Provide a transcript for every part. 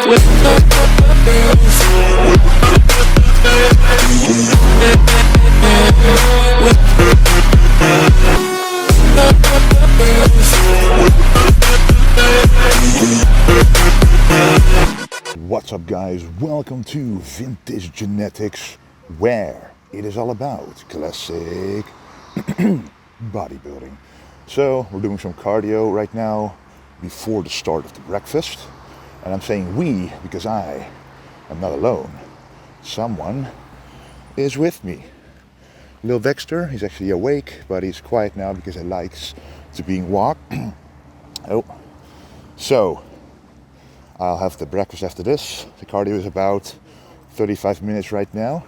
What's up guys, welcome to Vintage Genetics, where it is all about classic bodybuilding. So we're doing some cardio right now before the start of the breakfast. And I'm saying we because I am not alone. Someone is with me. Lil Dexter, he's actually awake, but he's quiet now because he likes to being walked. So I'll have the breakfast after this. The cardio is about 35 minutes right now.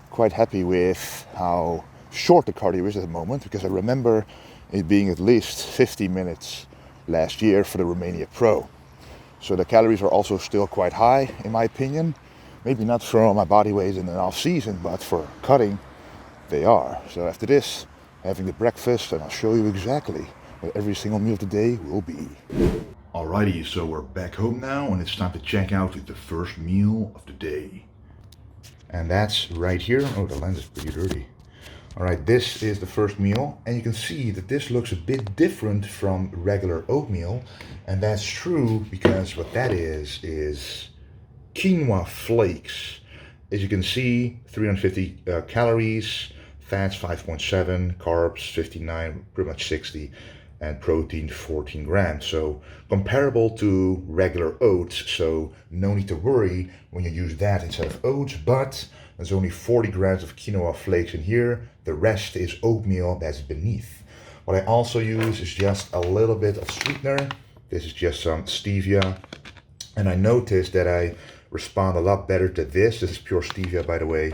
Quite happy with how short the cardio is at the moment, because I remember it being at least 50 minutes last year for the Romania Pro. So the calories are also still quite high in my opinion. Maybe not for my body weight in an off season, but for cutting they are. So after this, having the breakfast, and I'll show you exactly what every single meal of the day will be. Alrighty, so we're back home now and it's time to check out the first meal of the day. And that's right here. Oh, the lens is pretty dirty. Alright, this is the first meal, and you can see that this looks a bit different from regular oatmeal. And that's true because what that is quinoa flakes. As you can see, 350 calories, fats 5.7, carbs 59, pretty much 60, and protein 14 grams. So comparable to regular oats, so no need to worry when you use that instead of oats, but there's only 40 grams of quinoa flakes in here. The rest is oatmeal that's beneath. What I also use is just a little bit of sweetener. This is just some stevia, and I noticed that I respond a lot better to this. This is pure stevia, by the way,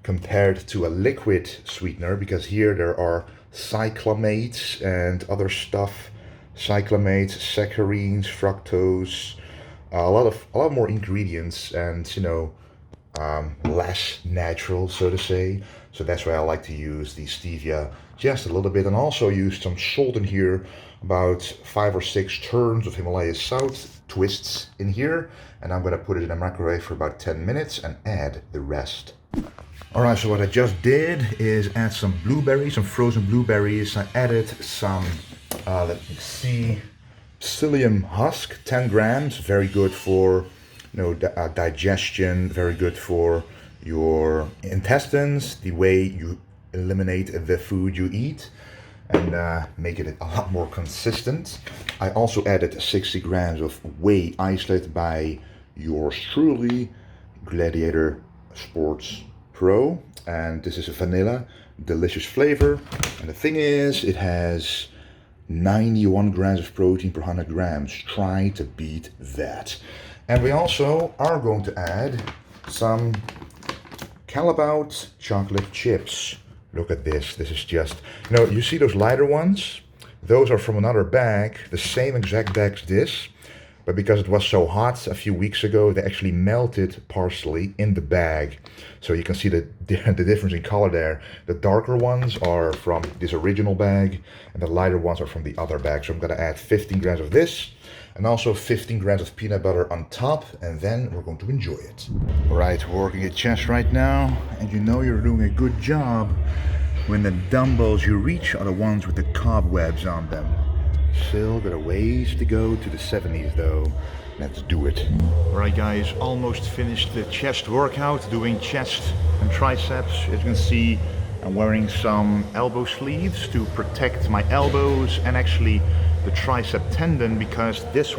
compared to a liquid sweetener, because here there are cyclamates and other stuff, cyclamates, saccharines, fructose, a lot more ingredients, and less natural, so to say. So that's why I like to use the stevia just a little bit, and also use some salt in here, about 5 or 6 turns of Himalaya salt twists in here, and I'm gonna put it in a microwave for about 10 minutes and add the rest. Alright, so what I just did is add some blueberries, some frozen blueberries. I added some, let me see, psyllium husk, 10 grams, very good for digestion, very good for your intestines, the way you eliminate the food you eat, and make it a lot more consistent. I also added 60 grams of whey isolated by yours truly, Gladiator Sports Pro, and this is a vanilla, delicious flavor. And the thing is, it has 91 grams of protein per 100 grams. Try to beat that. And we also are going to add some Calabout chocolate chips. Look at this. This is just, you see those lighter ones? Those are from another bag, the same exact bag as this. But because it was so hot a few weeks ago, they actually melted partially in the bag. So you can see the difference in color there. The darker ones are from this original bag, and the lighter ones are from the other bag. So I'm gonna add 15 grams of this, and also 15 grams of peanut butter on top, and then we're going to enjoy it. All right, we're working at chest right now, and you're doing a good job when the dumbbells you reach are the ones with the cobwebs on them. Still got a ways to go to the 70s though. Let's do it. Alright guys, almost finished the chest workout, doing chest and triceps. As you can see, I'm wearing some elbow sleeves to protect my elbows and actually the tricep tendon, because this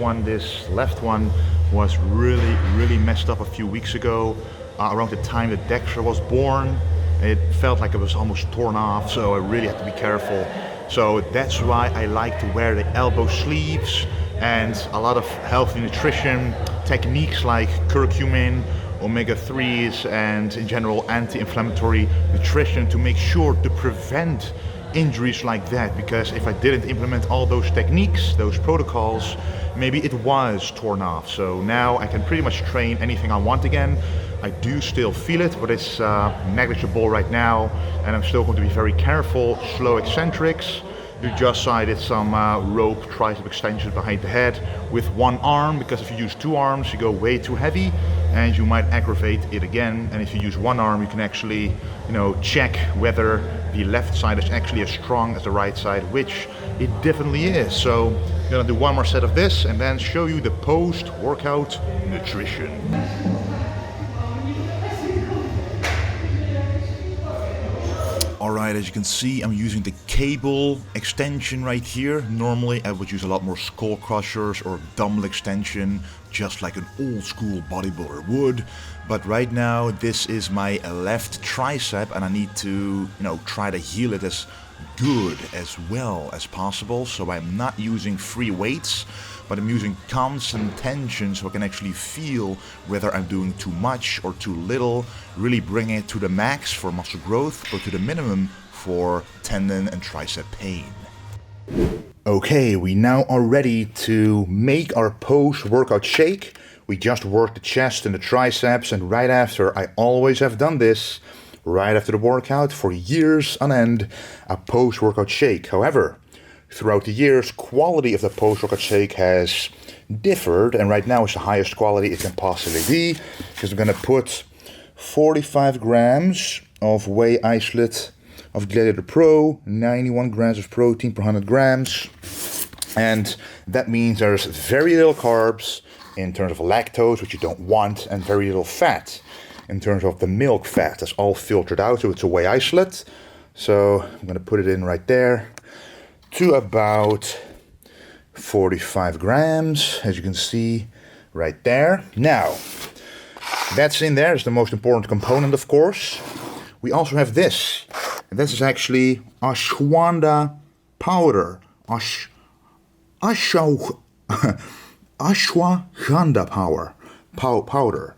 left one was really messed up a few weeks ago. Around the time that Dexter was born, it felt like it was almost torn off, so I really had to be careful. So that's why I like to wear the elbow sleeves, and a lot of healthy nutrition techniques like curcumin, omega-3s, and in general anti-inflammatory nutrition to make sure to prevent injuries like that. Because if I didn't implement all those techniques, those protocols, maybe it was torn off. So now I can pretty much train anything I want again. I do still feel it, but it's negligible right now, and I'm still going to be very careful. Slow eccentrics, You just did some rope tricep extensions behind the head with one arm, because if you use two arms you go way too heavy and you might aggravate it again. And if you use one arm you can actually, check whether the left side is actually as strong as the right side, which it definitely is. So I'm gonna do one more set of this and then show you the post-workout nutrition. Alright, as you can see, I'm using the cable extension right here. Normally I would use a lot more skull crushers or dumbbell extension, just like an old school bodybuilder would. But right now this is my left tricep and I need to, try to heal it as good as well as possible. So I'm not using free weights, but I'm using constant tension so I can actually feel whether I'm doing too much or too little, really bring it to the max for muscle growth or to the minimum for tendon and tricep pain. Okay, we now are ready to make our post-workout shake. We just worked the chest and the triceps, and right after, I always have done this, right after the workout for years on end, a post-workout shake. However, throughout the years, quality of the post-workout shake has differed, and right now it's the highest quality it can possibly be, because I'm gonna put 45 grams of whey isolate of Gladiator Pro, 91 grams of protein per 100 grams, and that means there's very little carbs in terms of lactose, which you don't want, and very little fat in terms of the milk fat. That's all filtered out, so it's a whey isolate. So I'm gonna put it in right there to about 45 grams, as you can see right there. Now, that's in there. It's the most important component, of course. We also have this, and this is actually ashwagandha powder. Ashwagandha powder.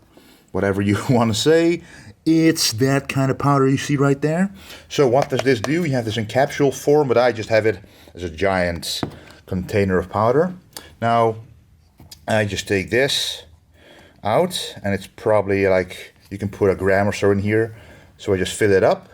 Whatever you want to say, it's that kind of powder you see right there. So what does this do? You have this in capsule form, but I just have it as a giant container of powder. Now, I just take this out, and it's probably like, you can put a gram or so in here. So I just fill it up,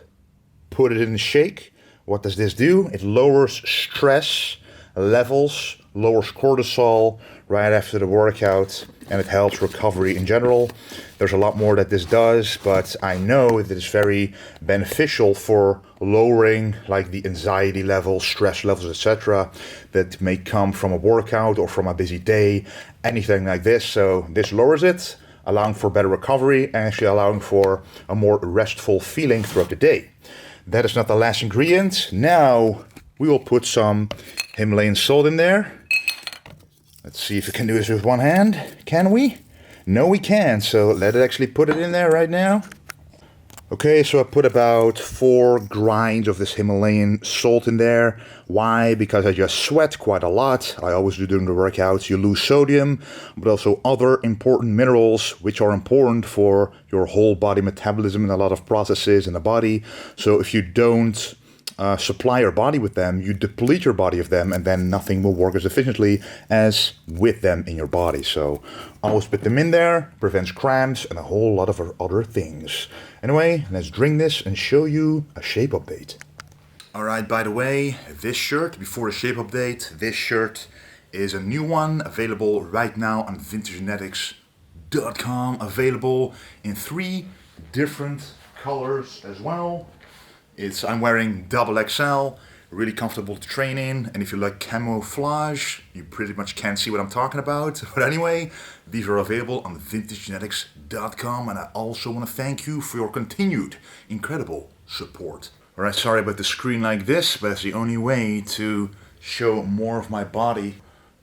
put it in the shake. What does this do? It lowers stress levels, lowers cortisol right after the workout, and it helps recovery in general. There's a lot more that this does, but I know that it's very beneficial for lowering like the anxiety levels, stress levels, etc. that may come from a workout or from a busy day, anything like this. So this lowers it, allowing for better recovery and actually allowing for a more restful feeling throughout the day. That is not the last ingredient. Now we will put some Himalayan salt in there. Let's see if we can do this with one hand. Can we? No, we can. So let's actually put it in there right now. Okay, so I put about 4 grinds of this Himalayan salt in there. Why? Because I just sweat quite a lot. I always do during the workouts. You lose sodium, but also other important minerals, which are important for your whole body metabolism and a lot of processes in the body. So if you don't supply your body with them, you deplete your body of them, and then nothing will work as efficiently as with them in your body. So always put them in there, prevents cramps and a whole lot of other things. Anyway, let's drink this and show you a shape update. Alright, by the way, this shirt, before the shape update, this shirt is a new one available right now on vintagegenetics.com, available in 3 different colors as well. I'm wearing XXL, really comfortable to train in, and if you like camouflage, you pretty much can't see what I'm talking about. But anyway, these are available on vintagegenetics.com, and I also want to thank you for your continued incredible support. Alright, sorry about the screen like this, but it's the only way to show more of my body.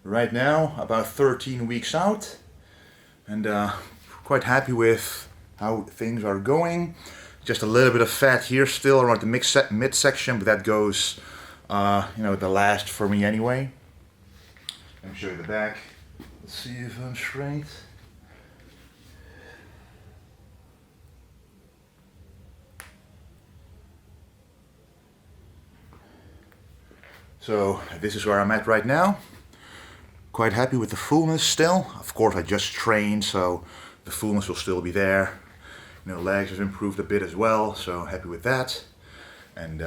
Right now, about 13 weeks out, and quite happy with how things are going. Just a little bit of fat here still around the midsection, but that goes, the last for me anyway. Let me show you the back. Let's see if I'm straight. So this is where I'm at right now. Quite happy with the fullness still. Of course, I just trained, so the fullness will still be there. Legs have improved a bit as well, so happy with that. And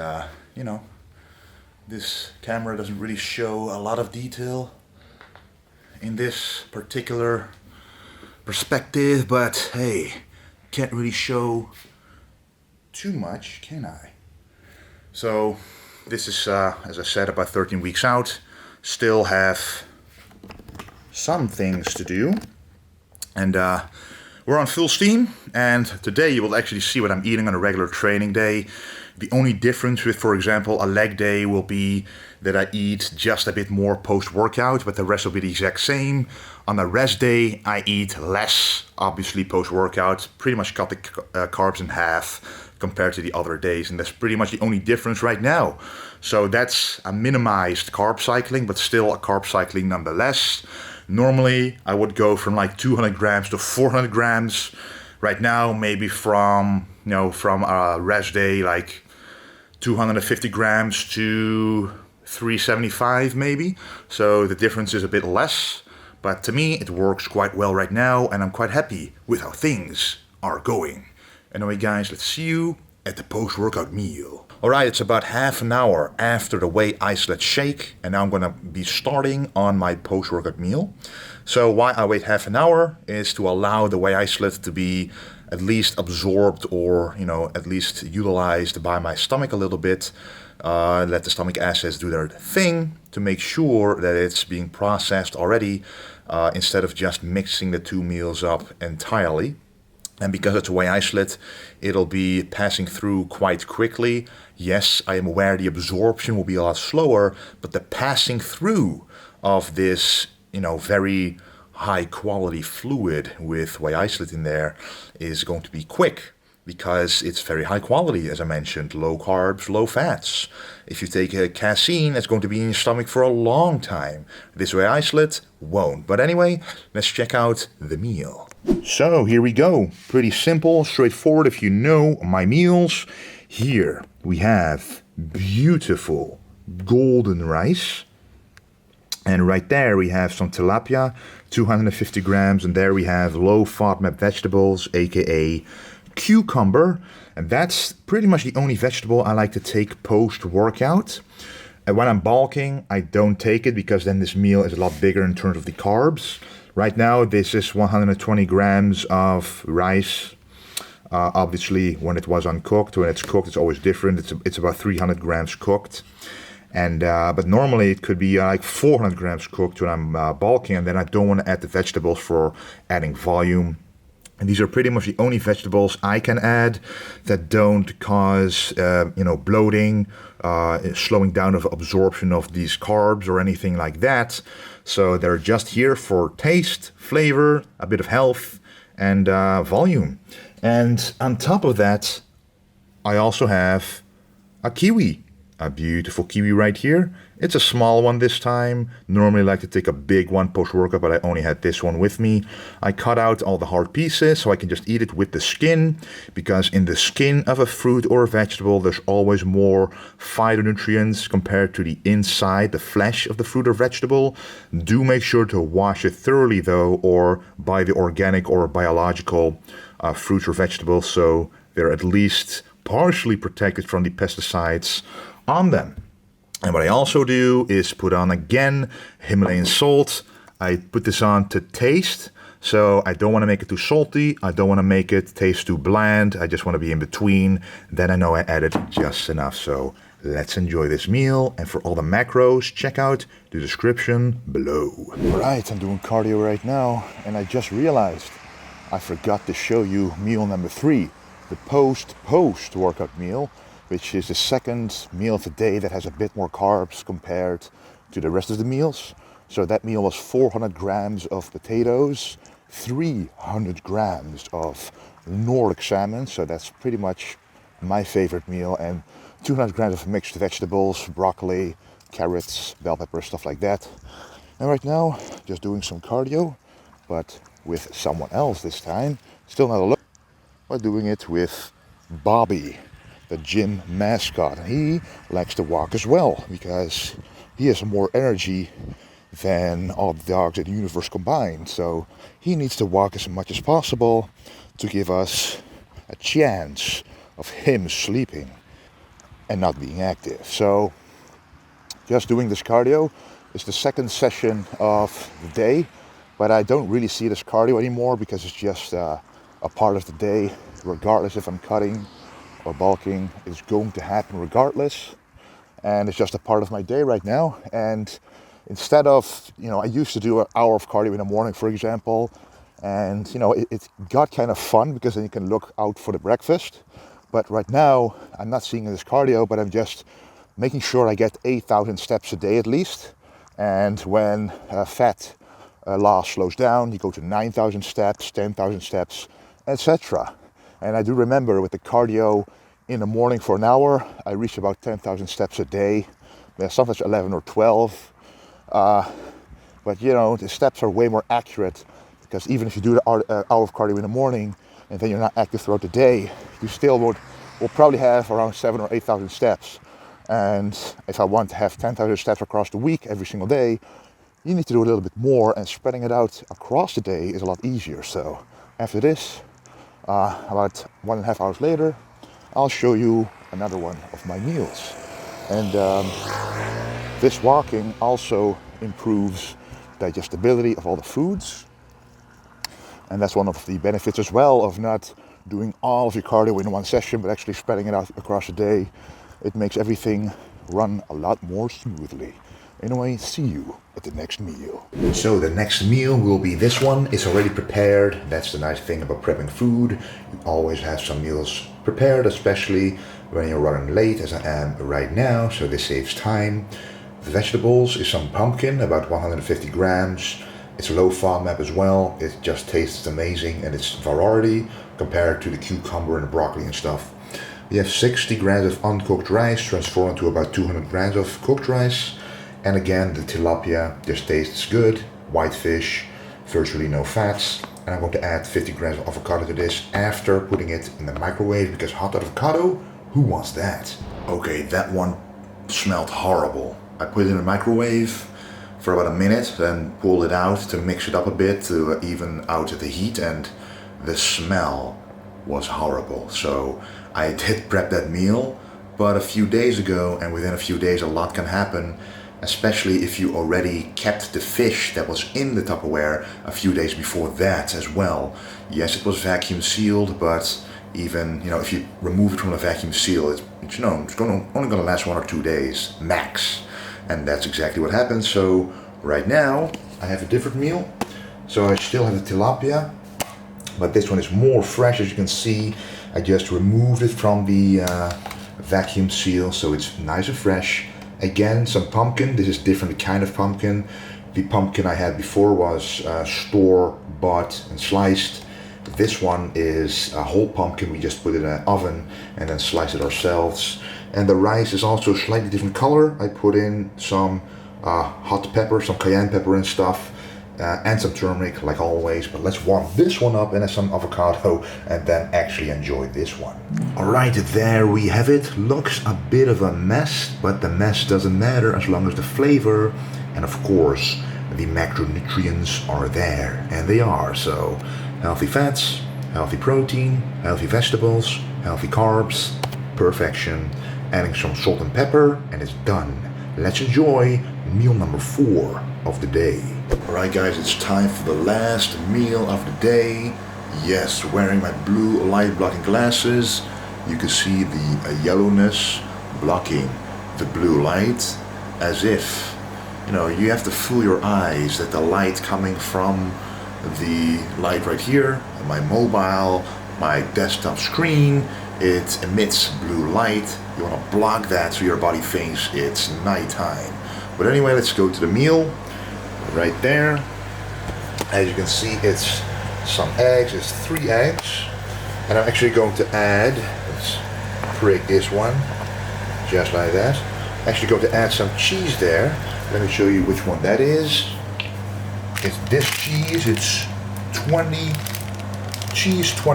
This camera doesn't really show a lot of detail in this particular perspective, but hey, can't really show too much, can I? So this is, as I said, about 13 weeks out. Still have some things to do, and we're on full steam. And today you will actually see what I'm eating on a regular training day. The only difference with, for example, a leg day will be that I eat just a bit more post-workout, but the rest will be the exact same. On a rest day, I eat less, obviously, post-workout. Pretty much cut the carbs in half compared to the other days, and that's pretty much the only difference right now. So that's a minimized carb cycling, but still a carb cycling nonetheless. Normally, I would go from like 200 grams to 400 grams. Right now, maybe from a rest day, like 250 grams to 375 maybe. So the difference is a bit less, but to me it works quite well right now, and I'm quite happy with how things are going. Anyway guys, let's see you at the post-workout meal. Alright, it's about half an hour after the whey isolate shake, and now I'm gonna be starting on my post-workout meal. So why I wait half an hour is to allow the whey isolate to be at least absorbed, or at least utilized by my stomach a little bit. Let the stomach acids do their thing to make sure that it's being processed already, instead of just mixing the two meals up entirely. And because it's a whey isolate, it'll be passing through quite quickly. Yes, I am aware the absorption will be a lot slower, but the passing through of this, very high quality fluid with whey isolate in there is going to be quick, because it's very high quality, as I mentioned, low carbs, low fats. If you take a casein, it's going to be in your stomach for a long time. This whey isolate won't. But anyway, let's check out the meal. So here we go. Pretty simple, straightforward if you know my meals. Here we have beautiful golden rice. And right there we have some tilapia, 250 grams. And there we have low FODMAP vegetables, aka cucumber. And that's pretty much the only vegetable I like to take post-workout. And when I'm bulking, I don't take it, because then this meal is a lot bigger in terms of the carbs. Right now, this is 120 grams of rice. Obviously, when it was uncooked, when it's cooked, it's always different. It's about 300 grams cooked. And but normally it could be like 400 grams cooked when I'm bulking, and then I don't want to add the vegetables for adding volume. And these are pretty much the only vegetables I can add that don't cause, bloating, slowing down of absorption of these carbs or anything like that. So they're just here for taste, flavor, a bit of health, and volume. And on top of that, I also have a kiwi. A beautiful kiwi right here. It's a small one this time. Normally I like to take a big one post-workout, but I only had this one with me. I cut out all the hard pieces so I can just eat it with the skin, because in the skin of a fruit or a vegetable there's always more phytonutrients compared to the inside, the flesh of the fruit or vegetable. Do make sure to wash it thoroughly though, or buy the organic or biological fruits or vegetables, so they're at least partially protected from the pesticides on them. And what I also do is put on again Himalayan salt. I put this on to taste, so I don't want to make it too salty. I don't want to make it taste too bland. I just want to be in between. Then I know I added just enough. So let's enjoy this meal. And for all the macros, check out the description below. Right, I'm doing cardio right now, and I just realized I forgot to show you meal number 3, the post-workout meal, which is the second meal of the day that has a bit more carbs compared to the rest of the meals. So that meal was 400 grams of potatoes, 300 grams of Nordic salmon, so that's pretty much my favorite meal, and 200 grams of mixed vegetables, broccoli, carrots, bell pepper, stuff like that. And right now, just doing some cardio, but with someone else this time. Still not alone, but doing it with Bobby, the gym mascot. And he likes to walk as well, because he has more energy than all the dogs in the universe combined. So he needs to walk as much as possible to give us a chance of him sleeping and not being active. So just doing this cardio. It's the second session of the day, but I don't really see it as cardio anymore because it's just a part of the day. Regardless if I'm cutting or bulking, it's going to happen regardless. And it's just a part of my day right now. And instead of, I used to do an hour of cardio in the morning, for example, and it got kind of fun because then you can look out for the breakfast. But right now, I'm not seeing it as cardio, but I'm just making sure I get 8,000 steps a day at least. And when fat loss slows down, you go to 9,000 steps, 10,000 steps, etc. And I do remember with the cardio in the morning for an hour, I reach about 10,000 steps a day. Sometimes 11 or 12. But the steps are way more accurate because even if you do the hour of cardio in the morning and then you're not active throughout the day, you still will probably have around 7,000 or 8,000 steps. And if I want to have 10,000 steps across the week every single day, you need to do a little bit more, and spreading it out across the day is a lot easier. So after this, about 1.5 hours later, I'll show you another one of my meals. And this walking also improves digestibility of all the foods. And that's one of the benefits as well of not doing all of your cardio in one session, but actually spreading it out across the day. It makes everything run a lot more smoothly. Anyway, see you at the next meal. So the next meal will be this one. It's already prepared. That's the nice thing about prepping food. You always have some meals prepared, especially when you're running late, as I am right now, so this saves time. The vegetables is some pumpkin, about 150 grams. It's low FODMAP as well. It just tastes amazing, and it's variety compared to the cucumber and the broccoli and stuff. We have 60 grams of uncooked rice transformed into about 200 grams of cooked rice. And again, the tilapia just tastes good. White fish, virtually no fats. And I'm going to add 50 grams of avocado to this after putting it in the microwave, because hot avocado, who wants that? Okay, that one smelled horrible. I put it in the microwave for about a minute, then pulled it out to mix it up a bit to even out the heat, and the smell was horrible. So I did prep that meal, but a few days ago, and within a few days a lot can happen, especially if you already kept the fish that was in the Tupperware a few days before that as well. Yes, it was vacuum sealed, but even, if you remove it from the vacuum seal, it's only going to last 1 or 2 days max. And that's exactly what happened. So right now I have a different meal. So I still have the tilapia, but this one is more fresh. As you can see, I just removed it from the vacuum seal, so it's nice and fresh. Again, some pumpkin. This is different kind of pumpkin. The pumpkin I had before was store-bought and sliced. This one is a whole pumpkin. We just put it in an oven and then slice it ourselves. And the rice is also a slightly different color. I put in some hot pepper, some cayenne pepper and stuff, and some turmeric like always. But let's warm this one up and add some avocado and then actually enjoy this one. Alright, there we have it. Looks a bit of a mess, but the mess doesn't matter as long as the flavor and of course the macronutrients are there, and they are. So healthy fats, healthy protein, healthy vegetables, healthy carbs, perfection. Adding some salt and pepper and it's done. Let's enjoy meal number 4 of the day. Alright guys, it's time for the last meal of the day. Yes, wearing my blue light blocking glasses, you can see the yellowness blocking the blue light, as if, you have to fool your eyes that the light coming from the light right here, my mobile, my desktop screen, it emits blue light. You want to block that so your body thinks it's nighttime. But anyway, let's go to the meal. Right there. As you can see, it's some eggs. It's 3 eggs. And I'm actually going to add, let's prick this one, just like that. Actually going to add some cheese there. Let me show you which one that is. It's this cheese. It's 20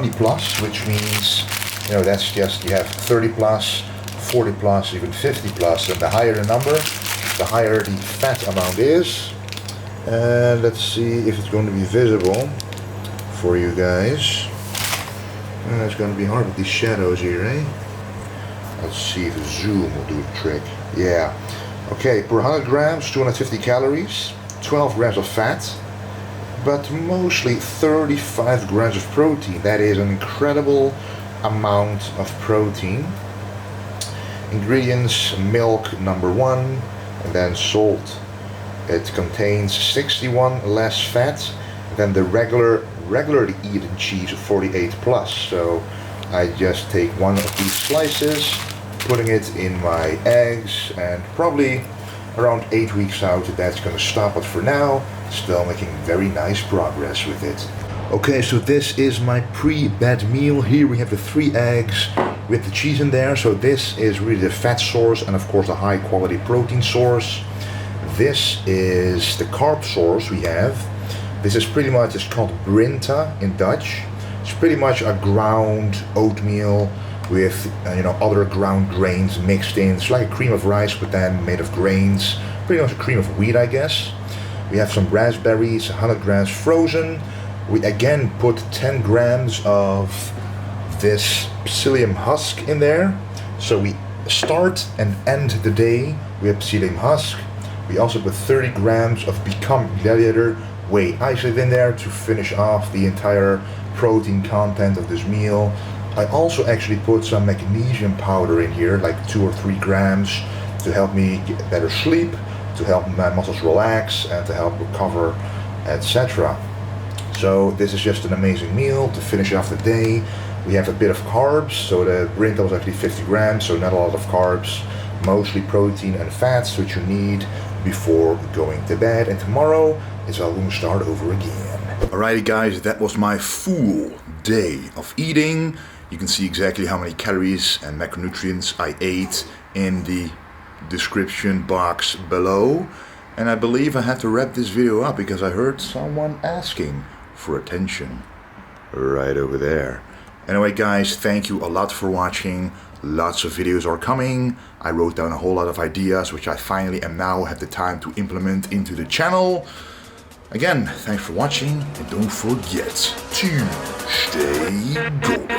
plus, which means, that's just, you have 30 plus, 40 plus, even 50 plus, and the higher the number, the higher the fat amount is. And let's see if it's going to be visible for you guys. It's going to be hard with these shadows here, eh? Let's see if the zoom will do the trick. Yeah, Okay, per 100 grams, 250 calories, 12 grams of fat, but mostly 35 grams of protein. That is an incredible amount of protein. Ingredients: milk number 1, and then salt. It contains 61 less fat than the regularly eaten cheese of 48 plus. So I just take one of these slices, putting it in my eggs, and probably around 8 weeks out that's going to stop. But for now, still making very nice progress with it. Okay, so this is my pre-bed meal. Here we have the 3 eggs with the cheese in there. So this is really the fat source and of course the high quality protein source. This is the carb source we have. This is pretty much, it's called brinta in Dutch. It's pretty much a ground oatmeal with other ground grains mixed in. It's like a cream of rice but then made of grains. Pretty much a cream of wheat, I guess. We have some raspberries, 100 grams frozen. We again put 10 grams of this psyllium husk in there. So we start and end the day with psyllium husk. We also put 30 grams of Become Gladiator whey isolate in there to finish off the entire protein content of this meal. I also actually put some magnesium powder in here, like 2 or 3 grams, to help me get better sleep, to help my muscles relax, and to help recover, etc. So this is just an amazing meal to finish off the day. We have a bit of carbs, so the brinta was actually 50 grams, so not a lot of carbs, mostly protein and fats, which you need before going to bed. And tomorrow it's all going to start over again. Alrighty guys, that was my full day of eating. You can see exactly how many calories and macronutrients I ate in the description box below. And I believe I had to wrap this video up because I heard someone asking for attention right over there. Anyway guys, thank you a lot for watching. Lots of videos are coming. I wrote down a whole lot of ideas which I finally am now have the time to implement into the channel. Again, thanks for watching, and don't forget to stay golden.